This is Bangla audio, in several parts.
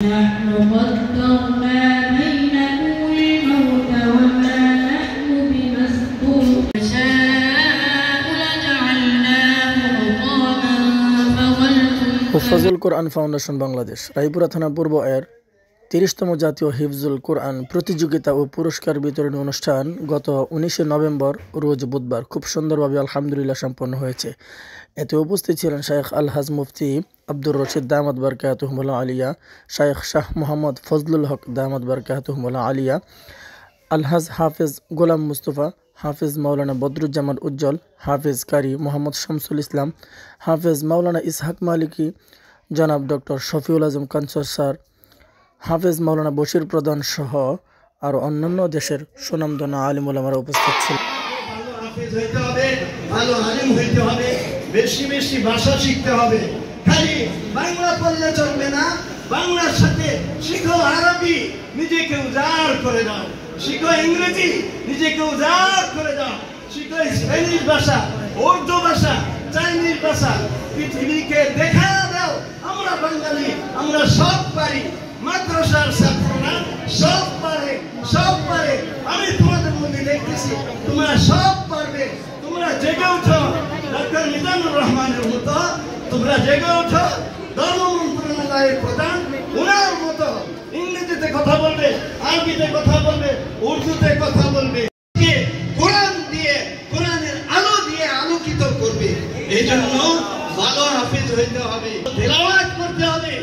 نحن قدرنا بينكم الموت وما نحن بمسبوقين نشاء لجعلناه حطاما فظلتم হুফাজুল কোরআন ফাউন্ডেশন বাংলাদেশ রায়পুরা থানা পূর্ব এর ৩০তম জাতীয় হিফজুল কোরআন প্রতিযোগিতা ও পুরস্কার বিতরণী অনুষ্ঠান গত ১৯শে নভেম্বর রোজ বুধবার খুব সুন্দরভাবে আলহামদুলিল্লাহ সম্পন্ন হয়েছে। এতে উপস্থিত ছিলেন শাইখ আলহাজ মুফতি আব্দুর রশিদ দামাত বারকাতুহুমুল্লাহ আলিয়া, শাইখ শাহ মোহাম্মদ ফজলুল হক দামাত বারকাতুহুমুল্লাহ আলিয়া, আলহাজ হাফেজ গোলাম মুস্তফা, হাফেজ মাওলানা বদরুজ্জামান উজ্জ্বল, হাফেজ কারি মোহাম্মদ শামসুল ইসলাম, হাফেজ মাওলানা ইসহাক মালিকি, জনাব ডক্টর শফিউল আজম কানসর স্যার, হাফেজ মাওলানা বশির প্রধান সহ আর অন্যান্য দেশের সুনামধন্য আলিম ওলামারা উপস্থিত ছিলেন। ভালো আলিম হইতে হবে, বেশি বেশি ভাষা শিখতে হবে। খালি বাংলা পড়লে চলবে না, বাংলার সাথে শিখো আরবি, নিজেকে উজাড় করে দাও। শিখো ইংরেজি, নিজেকে উজাড় করে দাও। শিখো স্প্যানিশ ভাষা, উর্দু ভাষা, চাইনিজ ভাষা। পৃথিবীকে দেখা দাও আমরা বাঙালি, আমরা সব পারি। মাদ্রাসার ছাত্ররা সব পারে, সব পারে। আমি তোমাদের মধ্যে দেখতেছি তোমরা সব পারবে। তোমরা জেগে উঠো, ডক্টর মিজানুর রহমানের মতো তোমরা জেগে উঠো। ধর্ম মন্ত্রণালয়ের প্রধান ওনার মতো ইংরেজিতে কথা বলবে, আরবিতে কথা বলবে, উর্দুতে কথা বলবে। কোরআন দিয়ে, কোরআনের আলো দিয়ে আলোকিত করবে। এই জন্য ভালো হাফিজ হইতে হবে, তেলাওয়াত করতে হবে।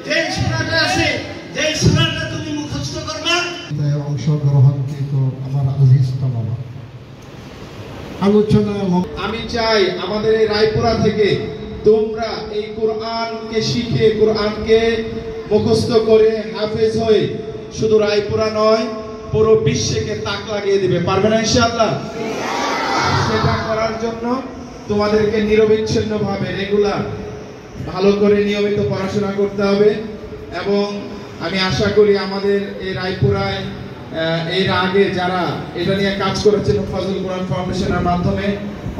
যে সূরাটা আছে, যে সূরাটা তুমি মুখস্থ করবে। অংশগ্রহণকৃত আমার আজিজ তামাম আলোচনা। আমি চাই আমাদের এই রায়পুরা থেকে তোমরা এই কোরআনকে শিখে, কোরআনকে মুখস্থ করে হাফেজ হয়ে শুধু রায়পুরা নয় পুরো বিশ্বকে তাক লাগিয়ে দিবে। পারবে না ইনশাআল্লাহ? সেটা করার জন্য তোমাদেরকে নিরবিচ্ছিন্নভাবে রেগুলার ভালো করে নিয়মিত পড়াশোনা করতে হবে। এবং আমি আশা করি আমাদের এই রায়পুরায় এর আগে যারা এটা নিয়ে কাজ করেছেন হুফাজুল কোরআন ফাউন্ডেশনের মাধ্যমে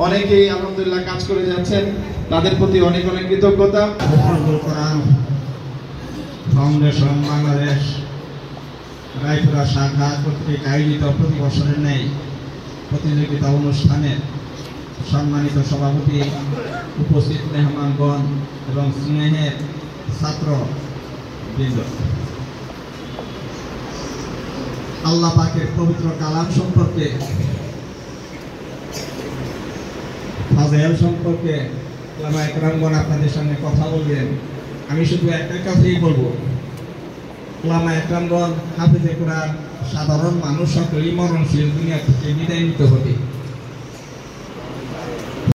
অনেকেই আলহামদুলিল্লাহ কাজ করে যাচ্ছেন, তাদের প্রতি অনেক অনেক কৃতজ্ঞতা। হুফাজুল কোরআন ফাউন্ডেশন বাংলাদেশ রায়পুরা শাখা কর্তৃক আয়োজিত প্রতি বছরের ন্যায় প্রতিযোগিতা অনুষ্ঠানের সম্মানিত সভাপতি, উপস্থিত মেহমানগণ এবং স্নেহের ছাত্রবৃন্দ, আল্লাহ পাকের পবিত্র কালাম সম্পর্কে, ফাযিল সম্পর্কে উলামা ইকরামগণ আপনাদের সামনে কথা বলবেন। আমি শুধু একটা কথাই বলবো, উলামা ইকরামগণ হাফেজে কোরআন সাধারণ মানুষ সকলেই মরণশীল, দুনিয়া থেকে বিদায় নিতে হবে।